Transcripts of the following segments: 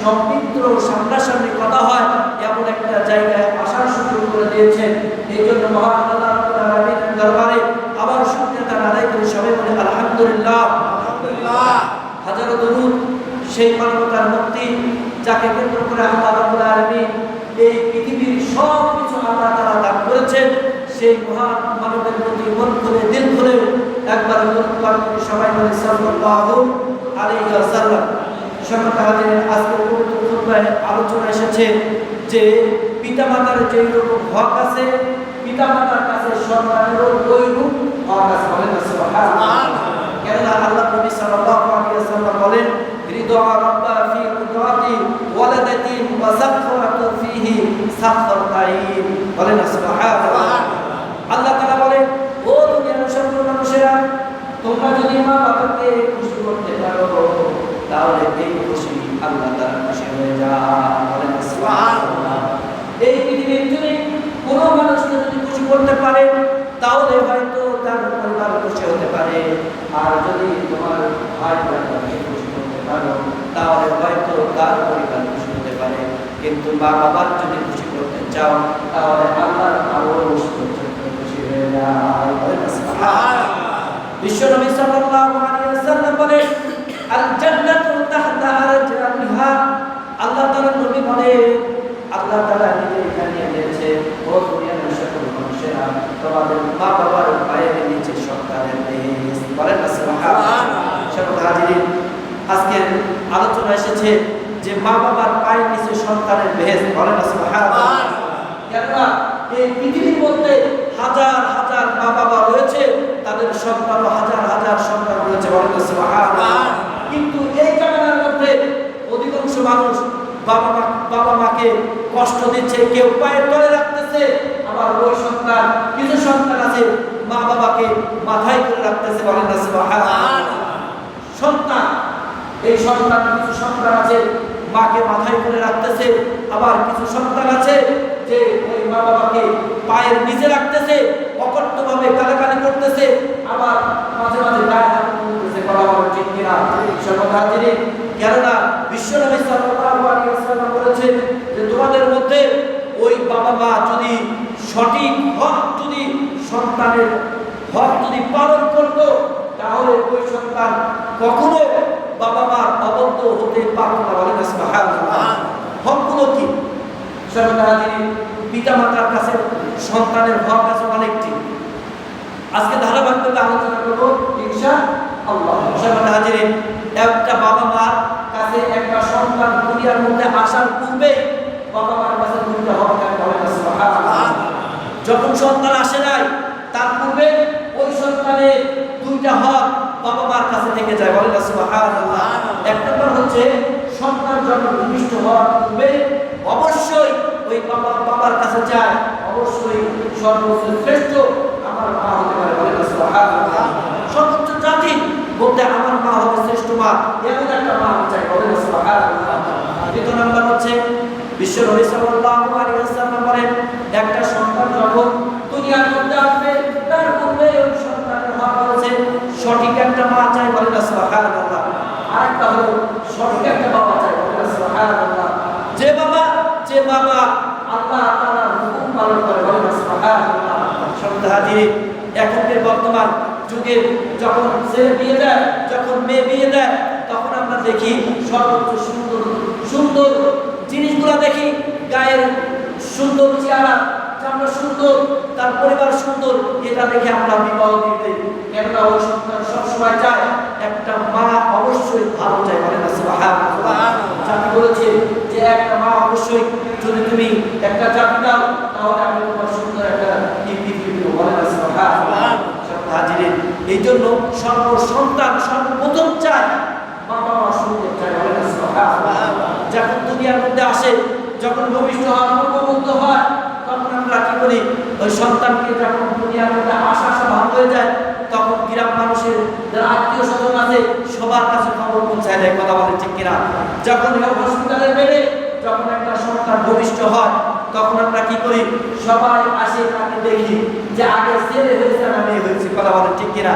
সম্পৃক্ত সামনাসামনি কথা হয় এমন একটা জায়গায় আসার সুযোগ করে দিয়েছেন। এই জন্য মহান আল্লাহ রাব্বুল আলামিনের দরবারে আবার শুকরিয়া তার আদায় করে সবাই বলে আলহামদুলিল্লাহ। আলহামদুলিল্লাহ। হাজারো দরুদ সেই মানবতার মুক্তি যাকে কেন্দ্র করে আল্লাহ রাব্বুল আলামিন এই পৃথিবীর সব কিছু আল্লাহ তাআলা দান করেছেন। সেই মহান মানবের প্রতি মন খুলে দিল খুলে একবার দরুদ পাঠ করে সবাই বলে সাল্লাল্লাহু আলাইহি ওয়াসাল্লাম। সম্মানিত হাজিরিন, আজকের পবিত্র খুতবায় আলোচনা এসেছে যে পিতামাতার যেই রকম হক আছে, পিতামাতার কাছে সন্তানেরও ওই রূপ হক আছে। বলেন সুবহানাল্লাহ। কেননা আল্লাহ নবী সাল্লাল্লাহু আলাইহি ওয়াসাল্লাম বলেন রিদা রাব্বা ফি কুদরাতি ওয়ালাদাতি ওয়া সাখরাতু ফিহি সাখরাতাইন। বলেন সুবহানাল্লাহ। আল্লাহ তাআলা বলেন, ও দুনিয়ার সকল মানুষেরা, তোমরা যদি মা বাবাকে খুশি করতে পারো তাহলে এই খুশি আল্লাহ তাআলা খুশি হয়ে যায়। বলেন সুবহানাল্লাহ। এই পৃথিবীর যদি কোনো মানুষকে যদি খুশি করতে পারে তাহলে হয়তো তার পরিবার খুশি হতে পারে, আর যদি তোমার ভাই বোনকে খুশি করতে পারো তাহলে হয়তো তার পরিবার খুশি হতে পারে। কিন্তু মা বাবার যদি খুশি করতে চাও তাহলে আল্লাহর আরো খুশি হয়ে যায়। বিশ্বনবী সাল্লাল্লাহু আলাইহি ওয়াসাল্লাম বলেন আল জান্নাতু তাহতা আরজামিহা। আল্লাহ তাআলা নবী বলেন, আল্লাহ তাআলা নিজে জানিয়ে দিয়েছে, ও দুনিয়ার সকল মানুষেরা, তোমাদের মা বাবার পায়ের নিচে সন্তানের দেশ। বলেন সুবহানাল্লাহ। সকল হাজিরিন, আজকের আলোচনা এসেছে যে মা বাবার পায়ের নিচে সন্তানের বেহেশত। বলেন সুবহানাল্লাহ। কেননা এই পৃথিবীর মধ্যে হাজার হাজার মা বাবা রয়েছে, তাদের সন্তানও হাজার হাজার সন্তান রয়েছে। বলেন সুবহানাল্লাহ। কিন্তু এই জামানার মধ্যে অধিকাংশ মানুষ বাবা মাকে কষ্ট দিচ্ছে, কেউ পায়ের তলে রাখতেছে, আবার ওই সন্তান, কিছু সন্তান আছে মা বাবাকে মাথায় করে রাখতেছে। বলেন সুবহানাল্লাহ। সন্তান, এই সন্তান, কিছু সন্তান আছে মাকে মাথায় করে রাখতেছে, আবার কিছু সন্তান আছে যে ওই মা বাবাকে পায়ের নিচে রাখতেছে, অকট্টভাবে গালাগালি করতেছে, আবার মাঝে মাঝে গায়ে হাত তুলতেছে। বলা বলে ঠিক কিনা? সকল হাজিরিন, কেননা বিশ্বনবী সাল্লাল্লাহু আলাইহি ওয়াসাল্লাম বলেছেন যে তোমাদের মধ্যে ওই বাবা মা যদি সঠিক হক, যদি সন্তানের হক যদি পালন করত তাহলে ওই সন্তান কখনো বাবা মার অবদ্ধ হতে পারত না। বলেন সুবহানাল্লাহ। হকগুলো কি? সকল হাজিরিন, পিতা মাতার কাছে সন্তানের হক আছে অনেকটি। আজকে ধারাবাহিকভাবে আলোচনা করব ইনশাআল্লাহ। সকল হাজিরিন, একটা বাবা মার কাছে একটা সন্তান দুনিয়ার মধ্যে আসার পূর্বে বাবা মার কাছে দুইটা হক থাকে। বলেন সুবহানাল্লাহ। যখন সন্তান আসে নাই তার পূর্বে ওই সন্তানের দুইটা হক বাবা মার কাছে থেকে যায়। বলেন সুবহানাল্লাহ। এক নম্বর হচ্ছে সন্তান যখন ভূমিষ্ঠ হওয়ার পূর্বে অবশ্যই ওই বাবার কাছে যায়, অবশ্যই সর্বোচ্চ শ্রেষ্ঠ আমার মা হতে পারে। বলেন সুবহানাল্লাহ। সর্বোচ্চ জাতি বলতে আমার মা হবে শ্রেষ্ঠ মা, এমন একটা মা আমি চাই। বলেন সুবহানাল্লাহ। দ্বিতীয় নাম্বার হচ্ছে বিশ্বনবী সাল্লাল্লাহু আলাইহি ওয়াসাল্লাম বলেন, একটা সন্তান যখন দুনিয়ার মধ্যে আসবে তার পূর্বে ওই সন্তানের হক হচ্ছে সঠিক একটা মা চাই। বলেন সুবহানাল্লাহ। আরেকটা হলো সঠিক একটা বাবা চাই। বলেন সুবহানাল্লাহ। যে বাবা আল্লাহ তাআলার হুকুম পালন করে। বলেন সুবহানাল্লাহ। সকল হাজিরিন, এখনকার বর্তমান যুগে যখন ছেলে বিয়ে দেয়, যখন মেয়ে বিয়ে দেয়, তখন আমরা দেখি সর্বোচ্চ সুন্দর সুন্দর জিনিসগুলো দেখি, গায়ের সুন্দর চেহারা, চামড়া সুন্দর, তার পরিবার সুন্দর, এটা দেখে আমরা বিবাহ দিয়ে দেই। কেননা ওই সন্তান সবসময় চায় একটা মা অবশ্যই ভালো চাই। বলেন সুবহানাল্লাহ। জাতি বলেছে যে একটা মা অবশ্যই, যদি তুমি একটা জাতি দাও তাহলে আমি তোমার সুন্দর একটা পৃথিবী দেব। বলেন সুবহানাল্লাহ। হাজিরিন, এই জন্য সন্তান সর্বপ্রথম চায় মা বাবা সুন্দর চাই। বলেন সুবহানাল্লাহ। যখন দুনিয়ার মধ্যে আসে, যখন ভূমিষ্ঠ হয়, মুক্ত হয়, তখন আমরা কি করি? ওই সন্তানকে যখন দুনিয়ার মধ্যে আসা ভালো হয়ে যায়, তখন গ্রাম মানুষের যারা আত্মীয় স্বজন আছে সবার কাছে খবর পৌঁছায় দেয়। কথা বলে ঠিক কিনা? যখন হসপিটালের বেডে যখন একটা সন্তান ভূমিষ্ঠ হয়, তখন আমরা কি করি? সবাই আসে, তাকে দেখি যে আগে ছেলে হয়েছে না মেয়ে হয়েছে। কথা বলে ঠিক কিনা?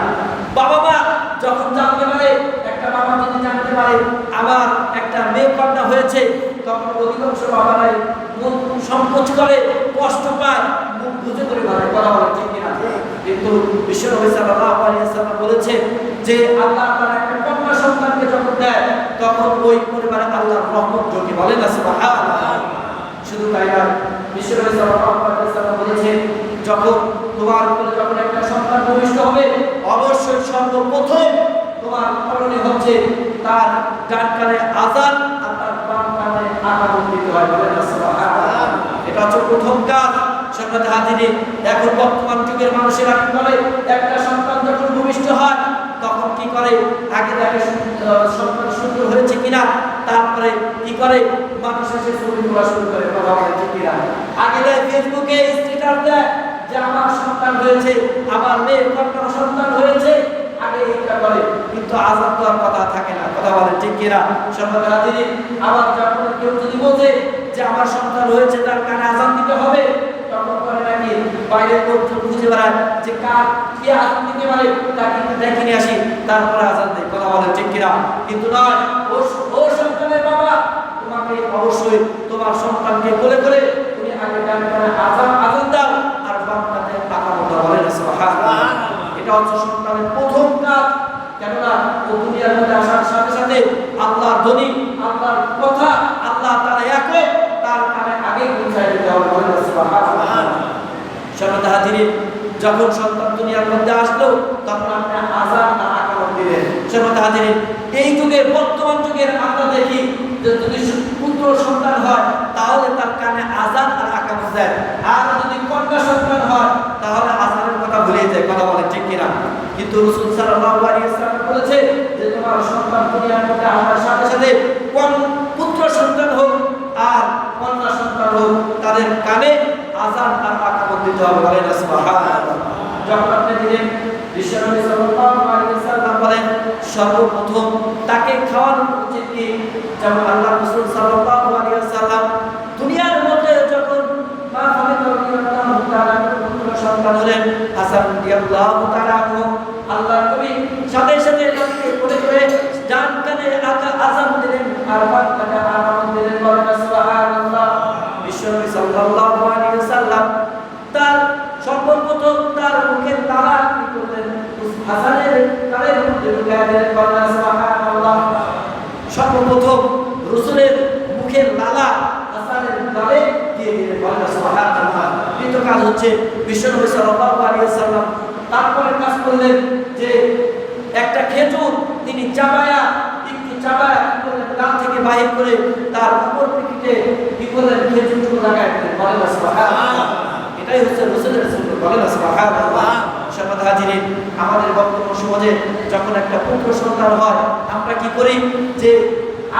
বাবা মা যখন জানতে পারে, একটা বাবা যদি জানতে পারে আমার একটা মেয়ে কন্যা হয়েছে, তখন অধিকাংশ বাবারাই মন সংকোচ করে, কষ্ট পায় মুখ বুঝে করে বলে কথা বলে ঠিক কিনা কিন্তু বিশ্বনবী সাল্লাল্লাহু আলাইহি ওয়াসাল্লাম বলেছে যে আল্লাহ তাআলা একটা কন্যা সন্তানকে যখন দেয় তখন ওই পরিবারে আল্লাহর রহমত ঢোকে বলেন না সুবহানাল্লাহ শুধু তাই না বিশ্বনবী সাল্লাল্লাহু আলাইহি ওয়াসাল্লাম বলেছে যখন তোমার উপরে যখন একটা সন্তান ভূমিষ্ঠ হবে অবশ্যই সর্বপ্রথম তোমার করণীয় হচ্ছে তার ডান কানে আযান আর তার বাম কানে আকাম দিতে হয় বলেন না সুবহানাল্লাহ এটা হচ্ছে প্রথম কাজ সম্মানিত হাজিরিন এখন বর্তমান যুগের মানুষেরা কি করে একটা সন্তান যখন ভূমিষ্ঠ হয় তখন কি করে আগে দেখে সন্তান সুন্দর হয়েছে কিনা তারপরে কি করে মানুষ এসে ছবি তোলা শুরু করে কথা বলে ঠিক কিনা আগে দেয় ফেসবুকে স্ট্যাটাস দেয় যে আমার সন্তান হয়েছে আমার মেয়ের কন্যা সন্তান হয়েছে আগে এটা করে কিন্তু আযান দেওয়ার কথা থাকে না কথা বলে ঠিক কিনা সম্মানিত হাজিরিন আবার যখন কেউ যদি বলে যে আমার সন্তান হয়েছে তার কানে আযান দিতে হবে তখন করে নাকি বাইরের লোকজন খুঁজে বেড়ায় যে কার কে আযান দিতে পারে তাকে দেখে নিয়ে আসি তারপরে আযান দেয় কথা বলে ঠিক কিনা কিন্তু নয় ও সন্তানের বাবা তোমাকে অবশ্যই তোমার সন্তানকে কোলে করে তুমি আগে ডান কানে আযান দাও আর বাম কানে আকাম দাও বলেন সুবহানাল্লাহ এটা হচ্ছে সন্তানের প্রথম কাজ কেননা ও দুনিয়ার মধ্যে আসার সাথে সাথে আল্লাহর ধ্বনি আল্লাহর কথা আল্লাহ তাআলা এক তার কানে আগে পৌঁছায় দিতে হবে বলেন সুবহানাল্লাহ সম্মানিত হাজিরিন যখন সন্তান দুনিয়ার মধ্যে আসলো তখন আপনি আযান আর আকাম দিলেন সম্মানিত হাজিরিন এই যুগের বর্তমান যুগের আমরা দেখি যে যদি পুত্র সন্তান হয় তাহলে তার কানে আযান আর আকাম দেয় আর যদি কন্যা সন্তান হয় তাহলে আযানের কথা ভুলে যায় কথা বলে ঠিক কিনা কিন্তু রাসূল সাল্লাল্লাহু আলাইহি ওয়াসাল্লাম বলেছে যে তোমার সন্তান দুনিয়ার মধ্যে আসার সাথে সাথে কোন পুত্র সন্তান হোক আর কন্যা সন্তান হোক তাদের কানে আযান আর আকাম দিতে হবে বলেন সুবহানাল্লাহ যখন আপনি দিলেন বিশ্বনবী সাল্লাল্লাহু আলাইহি ওয়াসাল্লাম বলেন সর্বপ্রথম তাকে খাওয়ানো উচিত কি যেমন আল্লাহ রাসূল সাল্লাল্লাহু আলাইহি ওয়াসাল্লাম দুনিয়ার মধ্যে যখন মা ফাতিমা রাদিয়াল্লাহু তাআলা পুত্র সন্তান হলেন হাসান রাদিয়াল্লাহু তাআলা আল্লাহর নবী সাথে সাথে তাকে কোলে করে ডান কানে আযান দিলেন আর বাম কানে আকাম দিলেন বলেন সুবহানাল্লাহ বিশ্বনবী সাল্লাল্লাহু আলাইহি ওয়াসাল্লাম তার সর্বপ্রথম তার মুখের তালা কি করলেন হাসানের কানের মধ্যে ঢুকিয়ে দিলেন বলেন সুবহানাল্লাহ সর্বপ্রথম রাসূলের মুখের লালা হাসানের গালে দিয়ে দিলেন বলেন সুবহানাল্লাহ দ্বিতীয় কাজ হচ্ছে বিশ্বনবী সাল্লাল্লাহু আলাইহি ওয়াসাল্লাম তারপরে কাজ করলেন যে একটা খেজুর তিনি চাবায়া একটু চাবায়া গাল থেকে বাহির করে তার উপর পিঠে কি করলেন খেজুরটুকু লাগায় দিলেন বলেন সুবহানাল্লাহ এটাই হচ্ছে রাসূলের সুন্নাত বলেন সুবহানাল্লাহ সম্মানিত হাজিরিন আমাদের বর্তমান সমাজে যখন একটা পুত্র সন্তান হয় আমরা কি করি যে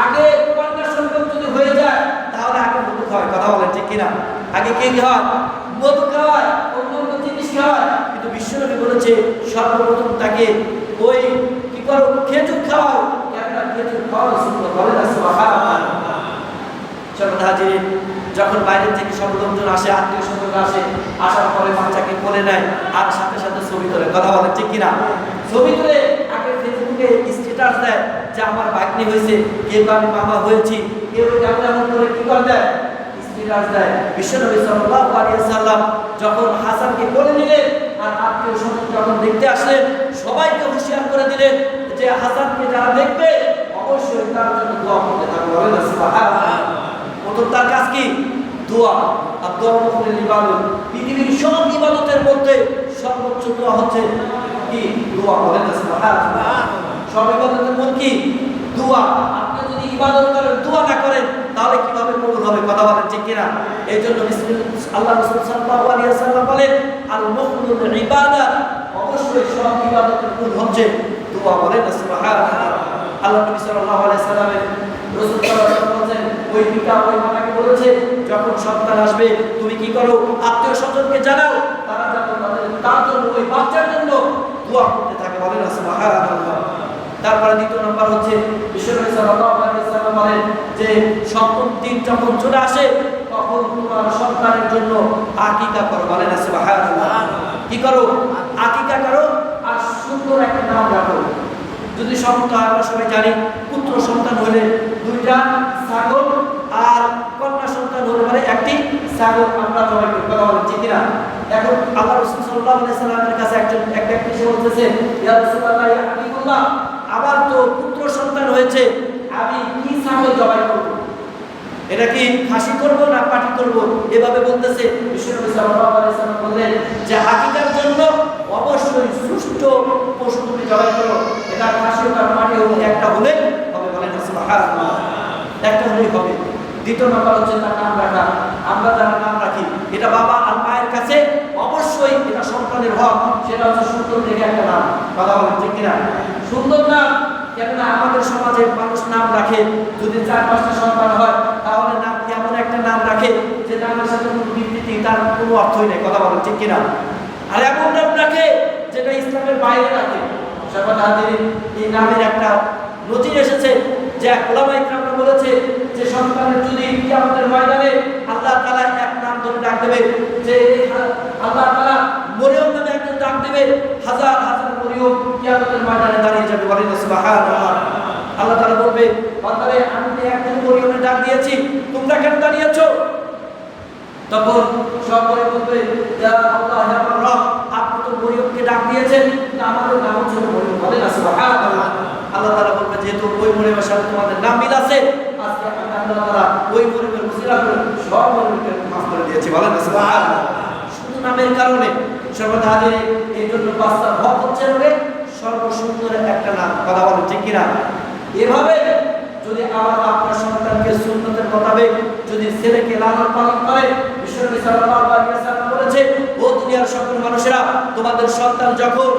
আগে কন্যা সন্তান যদি হয়ে যায় তাহলে আগে মধু খাওয়ায় কথা বলেন ঠিক কিনা আগে কি হয় মধু খাওয়ায় অন্য জিনিস খাওয়ায় কিন্তু বিশ্বনবী বলেছে সর্বপ্রথম তাকে ওই কি করো খেজুর খাওয়াও কেননা খেজুর খাওয়া সুন্নাত বলেন সুবহানাল্লাহ সম্মানিত হাজিরিন যখন বাইরে থেকে সব লোকজন আসে আত্মীয় স্বজন আসে আসার পরে বাচ্চাকে কোলে নেয় আর সাথে সাথে ছবি তোলে কথা বলে ঠিক কিনা ছবি তুলে আগে ফেসবুকে স্ট্যাটাস দেয় যে আমার ভাগ্নি হয়েছে কেউ আমি মামা হয়েছি কেউ এমন করে কি করে দেয় স্ট্যাটাস দেয় বিশ্বনবী সাল্লাল্লাহু আলাইহি ওয়াসাল্লাম যখন হাসানকে কোলে নিলেন আর আত্মীয় স্বজন যখন দেখতে আসলেন সবাইকে হুঁশিয়ার করে দিলেন যে হাসানকে যারা দেখবে অবশ্যই তার জন্য দোয়া করতে থাকবে বলেন সুবহানাল্লাহ প্রথম তার কাজ কি দোয়া আর দোয়া মুখের ইবাদত পৃথিবীর সব ইবাদতের মধ্যে সর্বোচ্চ দোয়া হচ্ছে কি দোয়া বলেন সুবহানাল্লাহ সব ইবাদতের মধ্যে কি দোয়া আপনি যদি ইবাদত করেন দোয়া না করেন তাহলে কিভাবে কবুল হবে কথা বলেন ঠিক কিনা এইজন্য আল্লাহ রাসূল সাল্লাল্লাহু আলাইহি ওয়াসাল্লাম বলেন আল মুখলুল ইবাদাত অবশ্যই সব ইবাদতের মূল হচ্ছে দোয়া বলেন সুবহানাল্লাহ আল্লাহ নবী সাল্লাল্লাহু আলাইহি ওয়াসাল্লামের রাসূল সাল্লাল্লাহু আলাইহি ওয়াসাল্লাম ওই পিতা ওই মাতাকে বলেছে যখন সন্তান আসবে তুমি কি করো আত্মীয় স্বজনকে জানাও তারা যেন তার জন্য ওই বাচ্চার জন্য দোয়া করতে থাকে বলেন সুবহানাল্লাহ তারপরে দ্বিতীয় নাম্বার হচ্ছে বিশ্বনবী সাল্লাল্লাহু আলাইহি ওয়াসাল্লাম বলেন যে সপ্তম দিন যখন চলে আসে তখন তোমার সন্তানের জন্য আকিকা করো বলেন সুবহানাল্লাহ কি করো আকিকা করো আর সুন্দর একটা নাম রাখো যদি সন্তান আমরা সবাই জানি পুত্র সন্তান হলে দুইটা ছাগল আর কন্যা সন্তান হলে মানে একটি ছাগল আমরা জবাই করি, কথা বলেন ঠিক কিনা? এখন আল্লাহ রাসূল সাল্লাল্লাহু আলাইহি সাল্লামের কাছে এক ব্যক্তি এসে বলতেছে, ইয়া রাসূলুল্লাহ, ইয়া হাবিবাল্লাহ, আমার তো পুত্র সন্তান হয়েছে, আমি কি ছাগল জবাই করব? এটা কি খাসি করব না পাটি করব? এভাবে বলতেছে। বিশ্বনবী সাল্লাল্লাহু আলাইহি সাল্লাম বললেন যে হাকিকার জন্য অবশ্যই সুষ্ঠু পশু তুমি জবাই করো, এটা খাসি হোক আর পাটি হোক, একটা হলে হবে। বলেন সুবহানাল্লাহ, একটা হলেই হবে। দ্বিতীয় নাম্বার হচ্ছে তার নাম রাখা। আমরা যারা নাম রাখি, এটা বাবা আর মায়ের কাছে অবশ্যই এটা সন্তানের হক, সেটা হচ্ছে সুন্দর দেখে একটা নাম। কথা বলেন ঠিক কিনা? সুন্দর নাম। কেননা আমাদের সমাজে মানুষ নাম রাখে, যদি 4-5টা সন্তান হয় তাহলে নাম এমন একটা নাম রাখে যে নামের সাথে কোনো বিবৃতি, তার কোনো অর্থই নেই। কথা বলেন ঠিক কিনা? আর এমন নাম রাখে যেটা ইসলামের বাইরে রাখে। এই নামের একটা নজির এসেছে যে ওলামায়ে কেরাম বলেছে যে সন্তানের যদি কিয়ামতের ময়দানে আল্লাহ তাআলা এক নাম ধরে ডাক দেবে, যে আল্লাহ তাআলা মরিয়ম নামে একজন ডাক দেবে, হাজার হাজার মরিয়ম কিয়ামতের ময়দানে দাঁড়িয়ে যাবে। বলেন সুবহানাল্লাহ। আল্লাহ তাআলা বলবে, বান্দারে আমি একজন মরিয়মের ডাক দিয়েছি, তোমরা কেন দাঁড়িয়েছো? তখন সব বলবে, ইয়া আল্লাহ, ইয়া রব, আপনি তো মরিয়মকে ডাক দিয়েছেন, কিন্তু আমাদের নাম হচ্ছে মরিয়ম। বলেন সুবহানাল্লাহ। আল্লাহ তাআলা বলবে, যেহেতু ওই মরিয়মের সাথে তোমাদের নাম মিল আছে, আজকে আমি আল্লাহ তাআলা ওই মরিয়মের ওসিলা করে সব মরিয়মকে মাফ করে দিয়েছি। বলেন সুবহানাল্লাহ। শুধু নামের কারণে সর্বদা হাজির। এই জন্য বাচ্চার হক হচ্ছে সর্বসুন্দর একটা নাম। কথা বলেন ঠিক কিনা? এভাবে যদি আমার আপনার সন্তানকে সুন্নতের মোতাবেক যদি ছেলেকে লালন পালন করে, বিশ্বনবী সাল্লাল্লাহু আলাইহি ওয়াসাল্লাম বলেছে, ও দুনিয়ার সকল মানুষেরা, তোমাদের সন্তান যখন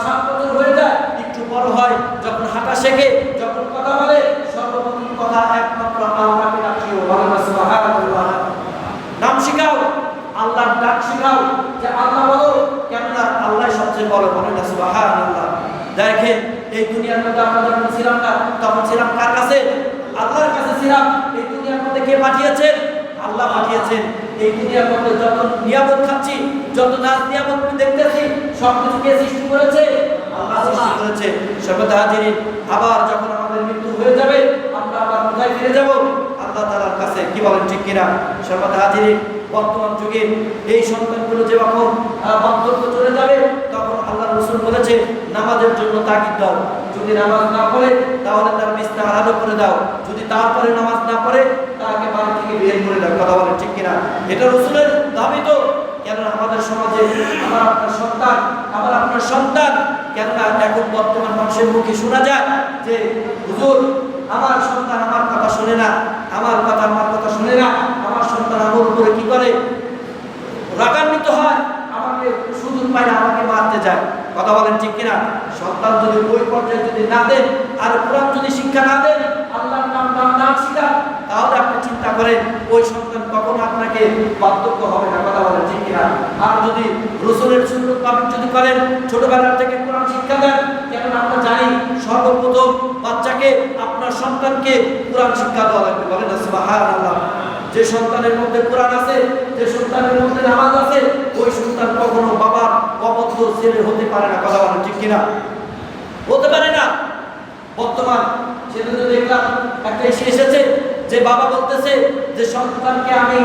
7 বছর হয়ে যায়, একটু বড় হয়, যখন হাঁটা শেখে, যখন কথা বলে, সর্বপ্রথম কথা একমাত্র আল্লাহকে ডাকিও। বলেন সুবহানাল্লাহ। নাম শিখাও, আল্লাহর ডাক শিখাও, যে আল্লাহ বলো, কেননা আল্লাহ সবচেয়ে বড়। বলেন সুবহানাল্লাহ। দেখেন, এই দুনিয়ার মধ্যে আমরা যখন ছিলাম না, তখন ছিলাম কার কাছে? আল্লাহর কাছে ছিলাম। এই দুনিয়ার মধ্যে কে পাঠিয়েছেন? আল্লাহ পাঠিয়েছেন। এই দুনিয়ার মধ্যে যত নিয়ামত খাচ্ছি, যত নাজ নিয়ামত দেখতেছি, সবকিছু কে সৃষ্টি করেছে? আল্লাহ সৃষ্টি করেছে। সর্বদা হাজিরিন, আবার যখন আমাদের মৃত্যু হয়ে যাবে, আমরা আবার কোথায় ফিরে যাব? আল্লাহ তাআলার কাছে। কি বলেন ঠিক কিনা? সর্বদা হাজিরিন, বর্তমান যুগে এই সন্তানগুলো যখন বার্ধক্য চলে যাবে, তখন আল্লাহ রাসূল বলেছে, নামাজের জন্য তাগিদ দাও। যদি নামাজ না পড়ে তাহলে তার বিছানা আলাদা করে দাও, যদি তারপরে নামাজ না পড়ে তাকে বাড়ি থেকে বের করে দাও। কথা বলেন ঠিক কিনা? এটা রাসূলের দাবি তো। কেননা আমাদের সমাজে আমার আপনার সন্তান, কেননা এখন বর্তমান মানুষের মুখে শোনা যায় যে হুজুর, আমার সন্তান আমার কথা শোনে না, আমার কথা শোনে না, আমার সন্তান আমার উপরে কি করে? রাগান্বিত হয়, আমাকে সুযোগ পায় না, আমাকে মারতে যায়। কথা বলেন ঠিক কিনা? সন্তান যদি ওই পর্যায়ে যদি না দেন, আর কোরআন যদি শিক্ষা না দেন, আল্লাহর নাম না শিখান, তাহলে আপনি চিন্তা করেন ওই সন্তান কখনো আপনাকে বার্ধক্য হবে না। কথা বলেন ঠিক কিনা? আর যদি রাসূলের সুন্নাত পালন যদি করেন, ছোটবেলা থেকে কোরআন শিক্ষা দেন, কেননা আমরা জানি সর্বপ্রথম বাচ্চাকে, আপনার সন্তানকে কোরআন শিক্ষা দেওয়া লাগবে। বলেন সুবহানাল্লাহ। যে সন্তানের মধ্যে কোরআন আছে, যে সন্তানের মধ্যে নামাজ আছে, ওই সন্তান কখনো বাবার অবদ্ধ ছেলে হতে পারে না। কথা বলেন ঠিক কিনা? হতে পারে না। বর্তমান ছেলেদের দেখলাম একটা এসেছে যে বাবা বলতেছে যে সন্তানকে আমি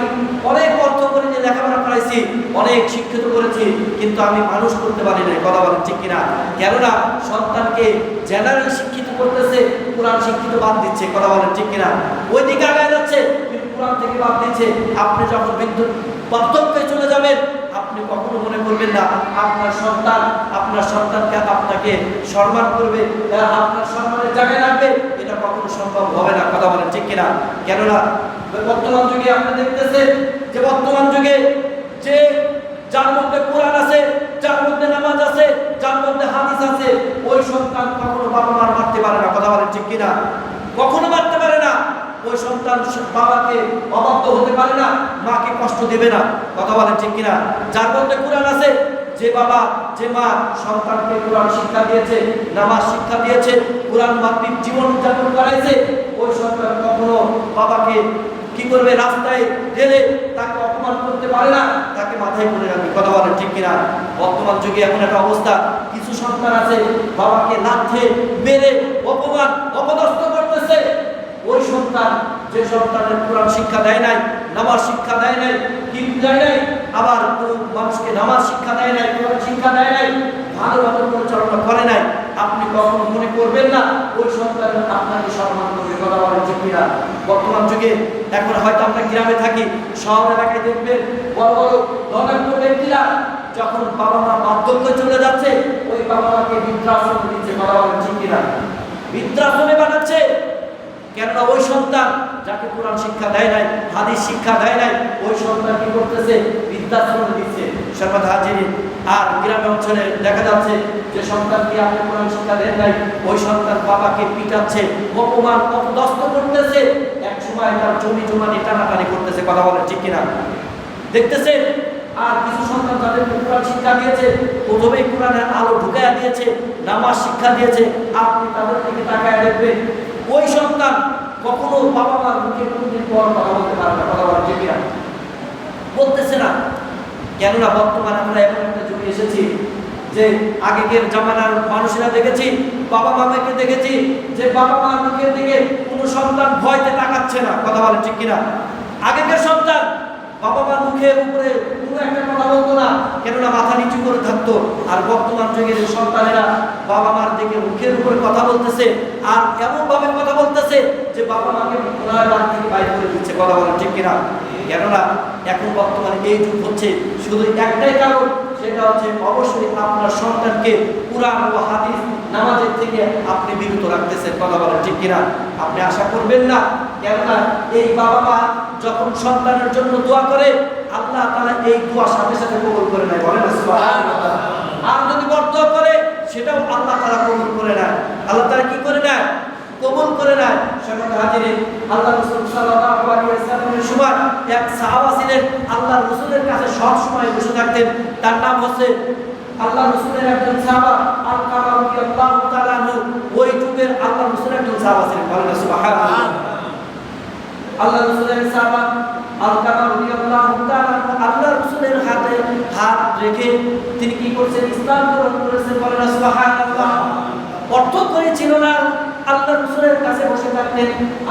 অনেক অর্থ করে যে লেখাপড়া করাইছি, অনেক শিক্ষিত করেছি, কিন্তু আমি মানুষ করতে পারি না। কথা বলেন ঠিক কিনা? কেননা সন্তানকে জেনারেল শিক্ষিত করতেছে, কোরআন শিক্ষিত বাদ দিচ্ছে। কথা বলেন ঠিক কিনা? ওই দিকে আগায় যাচ্ছে, কোরআন থেকে বাদ দিচ্ছে। আপনি যখন বার্ধক্যে চলে যাবেন, আপনি কখনো মনে করবেন না আপনার সন্তানকে আপনাকে সম্মান করবে, আপনার সম্মানের জায়গায় রাখবে, এটা কখনো সম্ভব হবে না। কথা বলেন ঠিক কিনা? কেননা বর্তমান যুগে আপনি দেখতেছেন যে বর্তমান যুগে যে যার মধ্যে কোরআন আছে, যার মধ্যে নামাজ আছে, যার মধ্যে হাদিস আছে, ওই সন্তান কখনো বাবা মার মারতে পারে না। কথা বলেন ঠিক কিনা? কখনো মারতে পারে না। ওই সন্তান বাবাকে অবাধ্য হতে পারে না, মাকে কষ্ট দেবে না। কথা বলেন ঠিক কিনা? যার মধ্যে কোরআন আছে, যে বাবা যে মা সন্তানকে কোরআন শিক্ষা দিয়েছে, নামাজ শিক্ষা দিয়েছে, কোরআন মাফিক জীবন যাপন করাইছে, ওই সন্তান কখনো বাবাকে কি করবে? রাস্তায় ঢেলে তাকে অপমান করতে পারে না, তাকে মাথায় করে রাখবে। কথা বলেন ঠিক কিনা? বর্তমান যুগে এমন একটা অবস্থা, কিছু সন্তান আছে বাবাকে লাথে মেরে অপমান অপদস্থ করতেছে, ওই সন্তান যে সন্তানের কোরআন শিক্ষা দেয় নাই, নামাজ শিক্ষা দেয় নাই, কিন্তু দেয় নাই, আবার কোনো মানুষকে নামাজ শিক্ষা দেয় নাই, কোরআন শিক্ষা দেয় নাই, ভালোভাবে পরিচালনা করে নাই, আপনি কখনো মনে করবেন না ওই সন্তান আপনাকে সম্মান করবে। কথা বলেন ঠিক কিনা? বর্তমান যুগে এখন হয়তো আমরা গ্রামে থাকি, শহর এলাকায় দেখবেন বড় বড় ধনাঢ্য ব্যক্তিরা যখন বাবা মা বার্ধক্যে চলে যাচ্ছে, ওই বাবা মাকে বৃদ্ধাশ্রমে দিচ্ছে। কথা বলেন ঠিক কিনা? বৃদ্ধাশ্রমে বানাচ্ছে। কেননা ওই সন্তান যাকে কোরআন শিক্ষা দেয় নাই, হাদিস শিক্ষা দেয় নাই, ওই সন্তান কি করতেছে? বৃদ্ধাশ্রমে দিচ্ছে। সর্বদা হাজিরি। আর গ্রাম অঞ্চলে দেখা যাচ্ছে যে সন্তানকে আপনি কোরআন শিক্ষা দেন নাই, ওই সন্তান বাবাকে পিটাচ্ছে, অপমান অপদস্থ করতেছে, এক সময় তার জমি জমানি টানাটানি করতেছে। কথা বলেন ঠিক কিনা? দেখতেছে। আর কিছু সন্তান তাদেরকে কোরআন শিক্ষা দিয়েছে, প্রথমেই কোরআনের আলো ঢুকাইয়া দিয়েছে, নামাজ শিক্ষা দিয়েছে, আপনি তাদের দিকে তাকায় দেখবেন ওই সন্তান কখনো বাবা মার মুখে কোনদিন পর কথা বলতে পারে না। কথা বলেন ঠিক কিনা? বলতেছে না। কেননা বর্তমানে আমরা এমন একটা যুগে এসেছি যে আগের জামানার মানুষেরা দেখেছি, বাবা মাকে দেখেছি যে বাবা মার মুখের দিকে কোনো সন্তান ভয়তে তাকাচ্ছে না। কথা বলেন ঠিক কিনা? আগের সন্তান বাবা মার মুখের উপরে কোনো একটা কথা বলতো না, কেননা মাথা নিচু করে থাকতো। আর বর্তমান যুগের সন্তানেরা বাবা মার দিকে মুখের উপরে কথা বলতেছে, আর এমন ভাবে কথা বলতেছে যে বাবা মাকে বাড়ি থেকে বাইরে করে দিচ্ছে। কথা বলেন ঠিক কিনা? কেননা এখন বর্তমানে এই যুগ হচ্ছে শুধু একটাই কারণ, সেটা হচ্ছে অবশ্যই আপনার সন্তানকে কুরআন ও হাদিস নামাজের থেকে আপনি বিরত রাখতেছেন। কথা বলেন ঠিক কিনা? আপনি আশা করবেন না, কেননা এই বাবা মা যখন সন্তানের জন্য দোয়া করে, আল্লাহ তাআলা এই দোয়া সাথে সাথে কবুল করে নেয়। বলেন সুবহানাল্লাহ। আর যদি বরদোয়া করে, সেটাও আল্লাহ তাআলা কবুল করে নেয়। আল্লাহ তাআলা কি করে নেয়? কবুল করে নেয়। সর্বদা হাজিরিন, আল্লাহ রাসূল সাল্লাল্লাহু আলাইহি ওয়াসাল্লামের সময় এক সাহাবা ছিলেন, আল্লাহ রাসূলের কাছে সব সময় বসে থাকতেন। তার নাম হচ্ছে আল্লাহ রাসূলের একজন সাহাবা আল-কামা রাদিয়াল্লাহু তাআলা আনহু। ওই যুগের আল্লাহ রাসূলের একজন সাহাবা ছিলেন। বলেন সুবহানাল্লাহ। আল্লাহ রাসূলের সাহাবা আল-কামা রাদিয়াল্লাহু তাআলা আল্লাহ রাসূলের হাতে হাত রেখে তিনি কি করছেন? ইসলাম গ্রহণ করেছেন। বলেন সুবহানাল্লাহ। অর্থ করেছিল না, আল্লাহ রাসূলের কাছে বসে থাকতেন,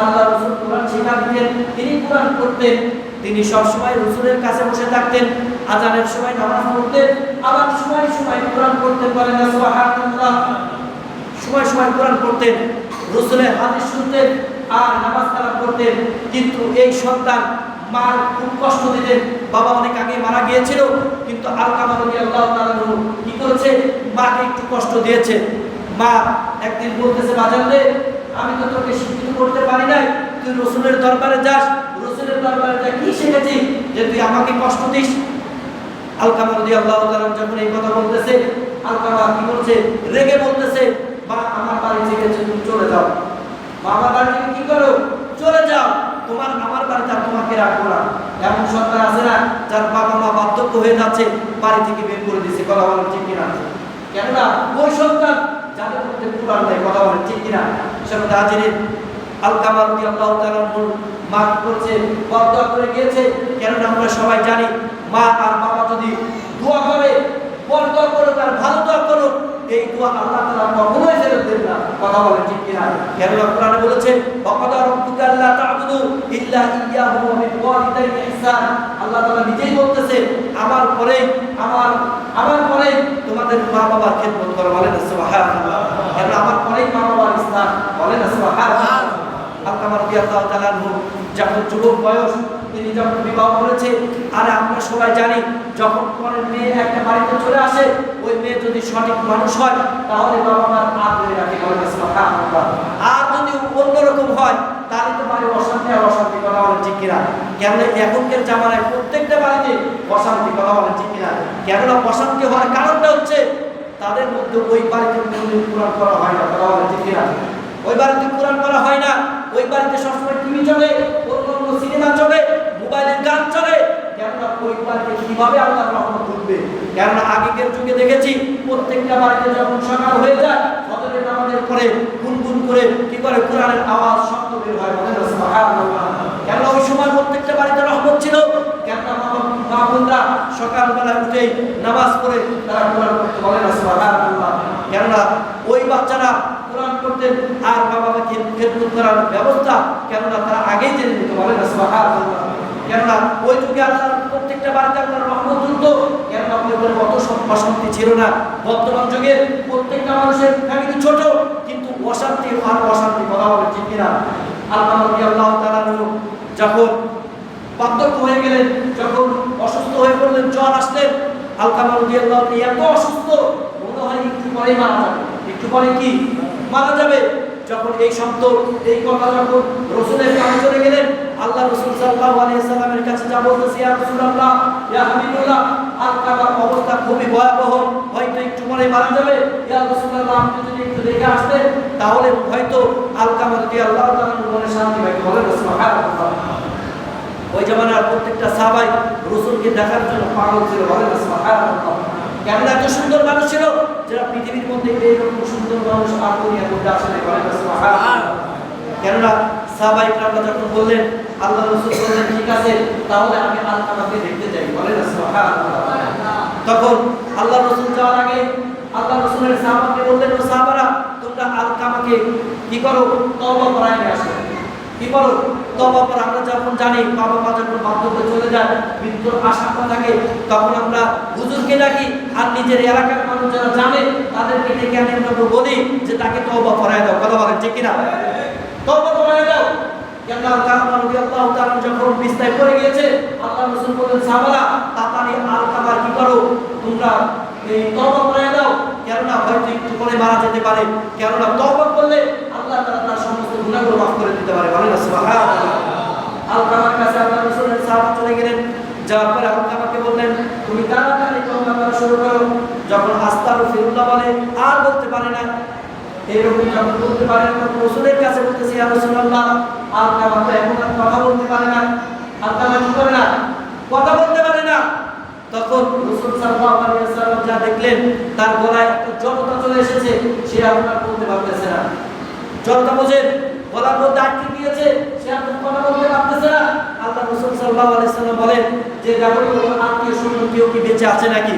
আল্লাহ রাসূল কোরআন শিক্ষা দিতেন, তিনি কোরআন পড়তেন, তিনি সব সময় রাসূলের কাছে বসে থাকতেন, আযানের সময় নামাজ পড়তেন, আবার সময় সময় কোরআন পড়তেন। বলেন সুবহানাল্লাহ। সময় সময় কোরআন পড়তেন, রাসূলের হাদিস শুনতেন, আর নামাজ কালাম পড়তেন। কিন্তু এই সন্তান মার খুব কষ্ট দিতেন। বাবা অনেক আগে মারা গিয়েছিল, কিন্তু আল-কামা রাদিয়াল্লাহু তাআলা কি করেছে? মাকে একটু কষ্ট দিয়েছে। মা একদিন বলতেছে, বাজান রে, আমি তো তোকে শিক্ষিত করতে পারি নাই, তুই রাসূলের দরবারে যাস, রাসূলের দরবারে যা কি শিখেছি যে তুই আমাকে কষ্ট দিস? আল-কামা রাদিয়াল্লাহু তাআলা যখন এই কথা বলতেছে, আল-কামা কি বলছে? রেগে বলতেছে, মা আমার বাড়ি থেকে তুমি চলে যাও। মা আমার বাড়ি থেকে কি করো? চলে যাও। তোমার আমার বাড়িতে তোমাকে রাখবো না। এমন সন্তান আছে না যার বাবা মা বার্ধক্য হয়ে যাচ্ছে, বাড়ি থেকে বের করে দিয়েছে। কথা বলেন ঠিক কিনা? কেননা ওই সন্তান যাদের মধ্যে কুরআন নাই। কথা বলেন ঠিক কিনা? সর্বদা হাজিরিন, আল-কামা রাদিয়াল্লাহু তাআলা মা কি করছে? বরদোয়া করে গিয়েছে। কেননা আমরা সবাই জানি, মা আর বাবা যদি দোয়া করে, বরদোয়া করে, তার ভালো দোয়া করো, এই দোয়া আল্লাহ তাআলা কখনোই ফেরত দেন না। কথা বলেন ঠিক কিনা? কেননা কোরআনে বলেছে, ওয়াকাদা রাব্বুকা আল্লা তা'বুদু ইল্লা ইয়্যাহু ওয়া বিল ওয়ালিদাইনি ইহসান। আল্লাহ তাআলা নিজেই বলতেছে, আমার পরে তোমাদের মা বাবার খেদমত করো। বলেন সুবহানাল্লাহ। কেননা আমার পরেই মা বাবার স্থান। বলেন সুবহানাল্লাহ। আল-কামা রাদিয়াল্লাহু তাআলা আনহু যখন যুবক বয়স, তিনি যখন বিবাহ করেছে, আর আমরা সবাই জানি যখন পরের মেয়ে একটা বাড়িতে চলে আসে, ওই মেয়ে যদি সঠিক মানুষ হয় তাহলে বাবা মার আদরে রাখে। বলেন সুবহানাল্লাহ। আর যদি অন্যরকম হয় তাহলে তো বাড়ি অশান্তি আর অশান্তি। কথা বলেন ঠিক কিনা? কেননা এখনকার জামানায় প্রত্যেকটা বাড়িতে অশান্তি। কথা বলেন ঠিক কিনা? কেননা অশান্তি হওয়ার কারণটা হচ্ছে তাদের মধ্যে ওই বাড়িতে কোনোদিন কোরআন করা হয় না। কথা বলেন ঠিক কিনা? ওই বাড়িতে কোরআন করা হয় না, ওই বাড়িতে সবসময় টিভি চলে, অন্য সিনেমা চলে, মোবাইলের গান চলে। কেননা ওই বাড়িতে কিভাবে আল্লাহর রহমত ঢুকবে? কেননা আগের যুগে দেখেছি প্রত্যেকটা বাড়িতে যখন সকাল হয়ে যায়, ফজরের নামাজের পরে গুনগুন করে কি করে কোরআনের আওয়াজ শব্দ বের হয়। বলেন সুবহানাল্লাহ। কেননা ওই সময় প্রত্যেকটা বাড়িতে রহমত ছিল। কেননা মা বোনরা সকালবেলা উঠে নামাজ পড়ে তারা কোরআন পড়তে। বলেন সুবহানাল্লাহ। কেননা ওই বাচ্চারা কোরআন করতেন আর মা বাবাকে খেদমত করার ব্যবস্থা কেননা তারা আগেই জেনে নিতে বলেন সুবহানাল্লাহ। কেননা ওই যুগে আল্লাহর প্রত্যেকটা বাড়িতে আল্লাহর রহমত ঝুলত, কেননা পরিবারে অত অশান্তি ছিল না। বর্তমান যুগে প্রত্যেকটা মানুষের ফ্যামিলি ছোট কিন্তু অশান্তি আর অশান্তি বলা হবে ঠিক কিনা। আল্লাহ রাদিয়াল্লাহু তাআলা যখন বার্ধক্য হয়ে গেলেন, যখন অসুস্থ হয়ে পড়লেন, জ্বর আসলেন, আলকামা রাদিয়াল্লাহু তাআলা এত অসুস্থ মনে হয় একটু পরেই মারা যাবে, একটু পরে কি মারা যাবে। যখন এই শব্দ এই কথা যখন রাসূলের কানে চলে গেলেন, আল্লাহ রাসূল সাল্লাল্লাহু আলাইহি সাল্লামের কাছে যা বলতেছে, ইয়া রাসূলুল্লাহ, ইয়া হাবিবুল্লাহ, আলকামার অবস্থা খুবই ভয়াবহ, হয়তো একটু পরে মারা যাবে। ইয়া রাসূলুল্লাহ, আপনি যদি একটু দেখে আসতেন তাহলে হয়তো আলকামা রাদিয়াল্লাহু তাআলার মনে শান্তি পাইতো। বলেন সুবহানাল্লাহ। ওই জামানার প্রত্যেকটা সাহাবাই রাসূলকে দেখার জন্য পাগল ছিল। বলেন সুবহানাল্লাহ। কেমন এত সুন্দর মানুষ ছিল, যারা পৃথিবীর মধ্যে এইরকম সুন্দর মানুষ আর দুনিয়ার মধ্যে আসে নাই। বলেন সুবহানাল্লাহ। কেননা সাহাবাই কেরামরা যখন বললেন, আল্লাহ রাসূল বললেন ঠিক আছে তাহলে আমি আলকামাকে দেখতে চাই। বলেন সুবহানাল্লাহ। তখন আল্লাহ রাসূল যাওয়ার আগে আল্লাহ রাসূলের সাহাবাকে বললেন, ও সাহাবারা, তোমরা আলকামাকে কি করো, তওবা করায় নিয়ে আসো। কি করো, তওবা করা। আমরা যখন জানি বাবা মা যখন বার্ধক্যে চলে যায়, মৃত্যুর আশঙ্কা থাকে, তখন আমরা হুজুরকে ডাকি আর নিজের এলাকার মানুষ যারা জানে তাদেরকে ডেকে আনি, আমরা বলি যে তাকে তওবা করায় দাও। কথা বলেন ঠিক কিনা? তওবা করায় দাও। কেন আলকামা রাদিয়াল্লাহু তাআলা যখন বিছনায় পড়ে গিয়েছে, আল্লাহ রাসূল বলেন, সাহাবারা তাড়াতাড়ি আলকামা কি করো, তোমরা এই তওবা করায় দাও, কেননা হয়তো একটু পরে মারা যেতে পারে। কেননা তওবা করলে আল্লাহ তাআলা তার সমস্ত গুনাহগুলো মাফ করে দিতে পারে। বলেন সুবহানাল্লাহ। আলকামার কাছে আল্লাহ রাসূলের সাহাবা চলে গেলেন, যাওয়ার পরে আলকামাকে বললেন, তুমি তাড়াতাড়ি তওবা করা শুরু করো। যখন আস্তাগফিরুল্লাহ বলে আর বলতে পারে না, এরকম যখন বলতে পারে না, তখন রাসূলের কাছে বলতেছি, ইয়া রাসূলুল্লাহ, আলকামা তো এখন আর কথা বলতে পারে না। আলকামা কি করে না, কথা বলতে পারে না। তখন রাসূল সাল্লাল্লাহু আলাইহি ওয়াসাল্লাম যা দেখলেন, তার গলায় একটা জড়তা চলে এসেছে, সে আপনার বলতে পারতেছে না। জড়তা বোঝেন, গলার মধ্যে আটকে গিয়েছে, সে আপনার কথা বলতে পারতেছে না। আল্লাহ রাসূল সাল্লাল্লাহু আলাইহি ওয়াসাল্লাম বলেন যে দেখো তোমার আত্মীয়-স্বজন কেউ কি বেঁচে আছে নাকি।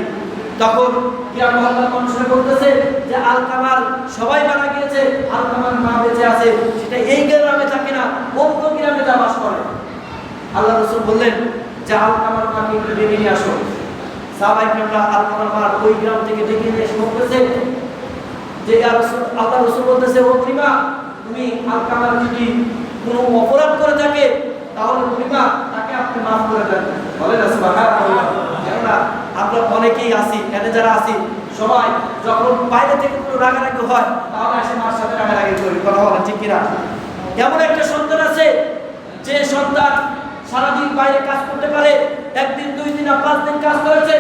তখন কিয়া মহল্লার মানুষরা বলতেছে যে আলকামার সবাই মারা গিয়েছে, আলকামার মা বেঁচে আছে, সেটা এই গ্রামে থাকে না, অন্য গ্রামে যা বাস করে। আল্লাহ রাসূল বললেন যে আলকামার মাকে একটু ডেকে নিয়ে আসো। সাহাবায়ে কেরামরা আলকামার মার ওই গ্রাম থেকে ডেকে নিয়ে এসে বলতেছে যে ইয়া রাসূল, আল্লাহ রাসূল বলতেছে, ও বুড়িমা, তুমি আলকামার যদি কোনো অপরাধ করে থাকে তাহলে বুড়িমা তাকে আপনি মাফ করে দেন। বলেন সুবহানাল্লাহ। কেননা আমরা অনেকেই আছি, এখানে যারা আছি সবাই যখন বাইরে থেকে কোনো রাগারাগি হয় তাহলে আসে মার সাথে রাগারাগি করি। কথা বলেন ঠিক কিনা? এমন একটা সন্তান আছে যে সন্তান সারাদিন বাইরে কাজ করতে পারে, একদিন দুই দিন আর 5 দিন কাজ করেছে,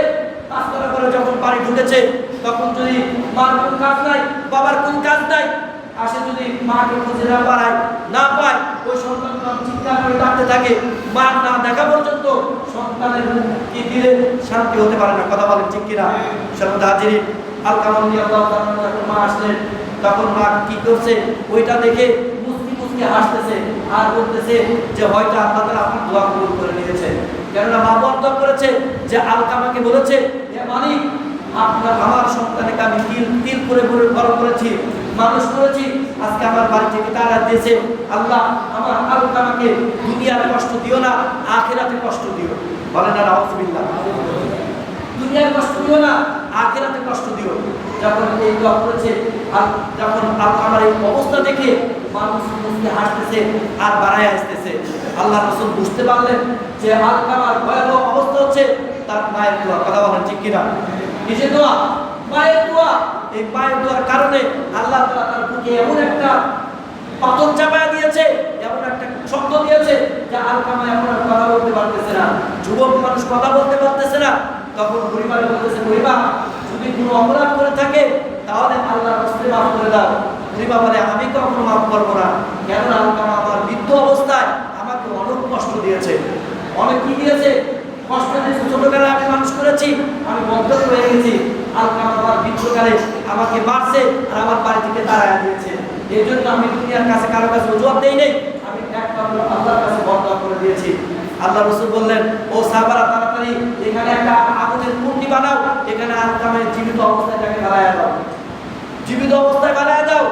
কাজ করার পরে যখন বাড়ি ঢুকেছে তখন যদি মার কোন কাজ নাই, বাবার কোন কাজ নাই, আসে যদি মাকে খুঁজে না পায়, ওই সন্তান চিৎকার করে ডাকতে থাকে, মা না দেখা পর্যন্ত সন্তানের কি দিলে শান্তি হতে পারে না। কথা বলেন ঠিক কিনা? সর্বদা হাজিরিন, আলকামা রাদিয়াল্লাহু তাআলা যখন মা আসলেন তখন মা কি করছে, ওইটা দেখে মুস্কি মুস্কি হাসতেছে আর বলতেছে যে হয়তো আল্লাহ তাআলা আপনার দোয়া কবুল করে নিয়েছে। কেননা মা বর্ণনা করেছে যে আলকামাকে বলেছে, হে মালিক, আমার সন্তানকে আমি তিল করে বড় করেছি, মানুষ করেছি, আজকে আমার বাড়ি থেকে তারা দিয়েছে। আল্লাহ আমার আলকামাকে দুনিয়ার কষ্ট দিও না, আখিরাতে কষ্ট দিও। বলেন না নাউযুবিল্লাহ। দুনিয়ার কষ্ট দিও না, আখিরাতে কষ্ট দিও। যখন এই দোয়া করেছে, আর যখন আলকামার এই অবস্থা দেখে মানুষ মুস্কি হাসতেছে আর বাড়ায় আসতেছে, আল্লাহ রাসূল বুঝতে পারলেন যে আলকামার ভয়াবহ অবস্থা হচ্ছে তার মায়ের দোয়া। কথা বলেন ঠিক কিনা? কিসের দোয়া? মায়ের দোয়া। এই মায়ের দোয়ার কারণে আল্লাহ তাআলা তার বুকে এমন একটা পাথর চাপায়া দিয়েছে, এমন একটা শব্দ দিয়েছে যে আলকামা এখন আর কথা বলতে পারতেছে না, যুবক মানুষ কথা বলতে পারতেছে না। তখন পরিবারে বলতেছে, পরিবার যদি কোনো অপরাধ করে থাকে তাহলে আল্লাহর রাস্তায় মাফ করে দাও। পরিবার বলে, আমি কখনো মাফ করবো না, কেন আলকামা আমার বৃদ্ধ অবস্থায় আমাকে অনেক কষ্ট দিয়েছে, অনেক কি দিয়েছে, কষ্ট দিয়েছে। ছোটবেলায় আমি মানুষ করেছি, আমি বদ্ধ হয়ে গেছি, আলকামা আমার বৃদ্ধকালে আমাকে মারছে আর আমার বাড়ি থেকে তাড়ায় দিয়েছে। এই জন্য আমি দুনিয়ার কাছে কারো কাছে অজুহাত দেই নাই, আমি একমাত্র আল্লাহর কাছে বরদোয়া করে দিয়েছি। আল্লাহ রাসূল বললেন, ও সাহাবারা, তাড়াতাড়ি এখানে একটা আগুনের কুণ্ডি বানাও, এখানে আলকামার জীবিত অবস্থায় তাকে জ্বালায়া দাও, জীবিত অবস্থায় জ্বালায়া দাও।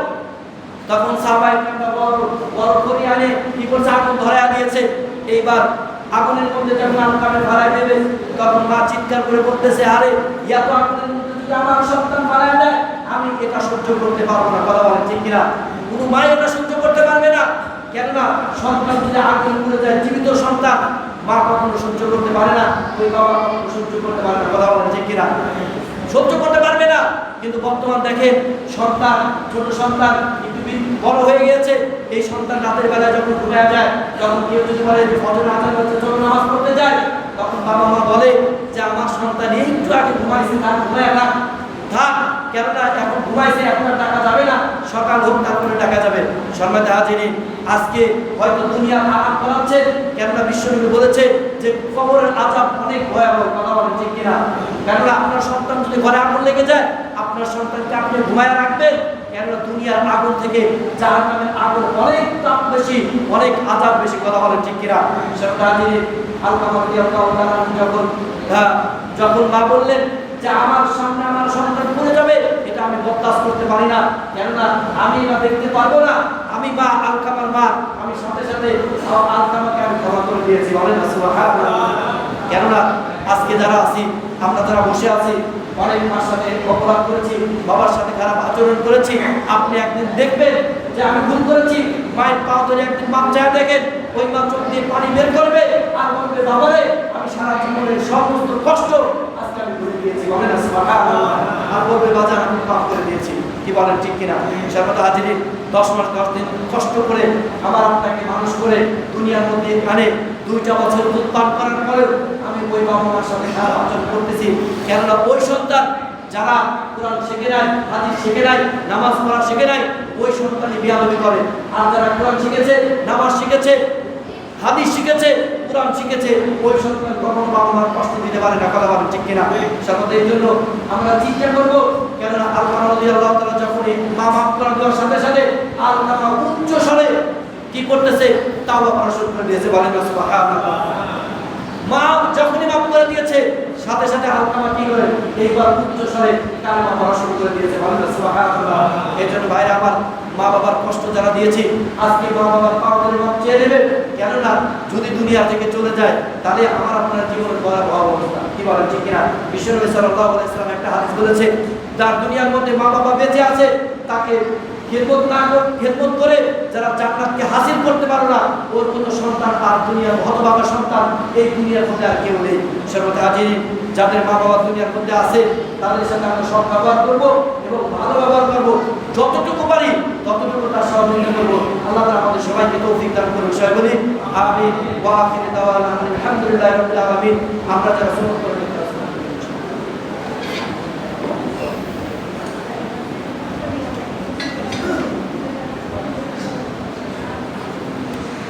তখন সাহাবায়ে কেরামরা বড় বড় করে আনে কি করছে, আগুন ধরায়া দিয়েছে। এইবার আগুনের মধ্যে যখন আলকামা ফেলাই দেবে, তখন মা চিৎকার করে বলতেছে, আরে ইয়া তো আগুনের মধ্যে যদি আমার সন্তান ফেলাই দেয়, আমি এটা সহ্য করতে পারবো না। কথা বলেন ঠিক কিনা? কোনো মা এটা সহ্য করতে পারবে না। কেননা সন্তান যদি আগুন পুড়ে যায়, জীবিত সন্তান, মা কখনো সহ্য করতে পারে না, ওই বাবা কখনো সহ্য করতে পারে না। কথা বলেন ঠিক কিনা? সহ্য করতে পারবে না। কিন্তু বর্তমান দেখেন, সন্তান, ছোট সন্তান একটু বড় হয়ে গেছে, এই সন্তান রাতের বেলায় যখন ঘুমিয়ে যায়, যখন কেউ যদি বলে যে ফজর আজান হচ্ছে, চলো নামাজ পড়তে যায়, তখন বাবা মা বলে যে আমার সন্তান একটু আগে ঘুমাইছে, তার ঘুমায় থাক থাক, কেননা এখন ঘুমাইছে, এখন আর টাকা যাবে না, সকাল হোক তারপরে টাকা যাবে। সম্মানিত হাজিরিন, আজকে হয়তো দুনিয়া আরাম করাচ্ছে, কেননা বিশ্বনবী বলেছে যে কবরের আযাব অনেক ভয়াবহ। কথা বলেন ঠিক কিনা? কেননা আপনার সন্তান যদি ঘরে আগুন লেগে যায়, আপনার সন্তানকে আপনি ঘুমায় রাখবেন, কেননা দুনিয়ার আগুন থেকে জাহান্নামের আগুন অনেক তাপ বেশি, অনেক আযাব বেশি। কথা বলেন ঠিক কিনা? সম্মানিত হাজিরিন, আলকামা রাদিয়াল্লাহু তাআলা যখন মা বললেন যে আমার সামনে আমার সন্তান পড়ে যাবে, এটা আমি বরদাস্ত করতে পারি না, কেননা আমি এটা দেখতে পারবো না। আমি মা আলকামার মা, আমি সাথে সাথে আলকামাকে আমি ক্ষমা করে দিয়েছি। বলেন না সুবহানাল্লাহ। কেননা আজকে যারা আছি, আমরা যারা বসে আছি, অনেক মার সাথে অপরাধ করেছি, বাবার সাথে খারাপ আচরণ করেছি। আপনি একদিন দেখবেন যে আমি ভুল করেছি, মায়ের পা ধরে একদিন বাপ চায় দেখেন, ওই মা চোখ দিয়ে পানি বের করবে আর বলবে, বাবারে আমি সারা জীবনের সমস্ত কষ্ট আজকে আমি ভুলে দিয়েছি। বলেন না সুবহানাল্লাহ। আর বলবে, বাজার আমি পাপ করে দিয়েছি। কি বলেন ঠিক কিনা? সম্মানিত হাজিরিন, 10 মাস 10 দিন কষ্ট করে আমার আপনাকে মানুষ করে দুনিয়ার মধ্যে আনে, 2টা বছর দুধ পান করার পরেও আমি ওই বাবা মার সাথে খারাপ আচরণ করতেছি। কেননা ওই সন্তান যারা কোরআন শিখে নাই, হাদিস শিখে নাই, নামাজ পড়া শিখে নাই, ওই সন্তানই বিয়াদবি করে। আর যারা কোরআন শিখেছে, নামাজ শিখেছে, হাদিস শিখেছে, কোরআন শিখেছে, ওই সন্তান কখনো বাবা মার কষ্ট দিতে পারে না। কথা বলেন ঠিক কিনা? সাথে এই জন্য আমরা চিন্তা করবো, কেননা আলকামা রাদিয়াল্লাহু তাআলা যখন মা মাফ করে দেওয়ার সাথে সাথে আলকামা উচ্চ স্বরে কি করতেছে, তাওবা করা শুরু করে দিয়েছে। বলেন না সুবহানাল্লাহ। মা যখনই মাফ করে দিয়েছে, সাথে সাথে আলকামা কি করে, এইবার উচ্চ স্বরে কালেমা পড়া শুরু করে দিয়েছে। বলেন না সুবহানাল্লাহ। এই জন্য ভাইরা আমার, মা বাবার কষ্ট যারা দিয়েছি, আজকে মা বাবার পাওয়া মাপ চেয়ে নেবে। কেননা যদি দুনিয়া থেকে চলে যায়, তাহলে আমার আপনার জীবনের ভয়াবহ অবস্থা। কি বলেন ঠিক কিনা? বিশ্বনবী সাল্লাল্লাহু আলাইহি ওয়াসাল্লাম একটা হাদিস বলেছে, যার দুনিয়ার মধ্যে মা বাবা বেঁচে আছে, তাকে খেদমত করে যারা জান্নাতকে হাসিল করতে পারো না, ওর কোনো সন্তান আর দুনিয়ার হতভাগা সন্তান এই দুনিয়ার মধ্যে আর কেউ নেই। সর্বদা হাজিরিন, যাদের মা বাবা দুনিয়ার মধ্যে আছে, তাদের সাথে আমরা সৎ ব্যবহার করবো এবং ভালো ব্যবহার করবো, যতটুকু পারি ততটুকু তার সহযোগিতা করবো। আল্লাহ তাআলা আমাদের সবাইকে তৌফিক দান করুন। সবাই বলি আমিন। ওয়া আখিরু দাওয়ানা আলহামদুলিল্লাহি রাব্বিল আলামিন। আমরা যারা সুন্নাত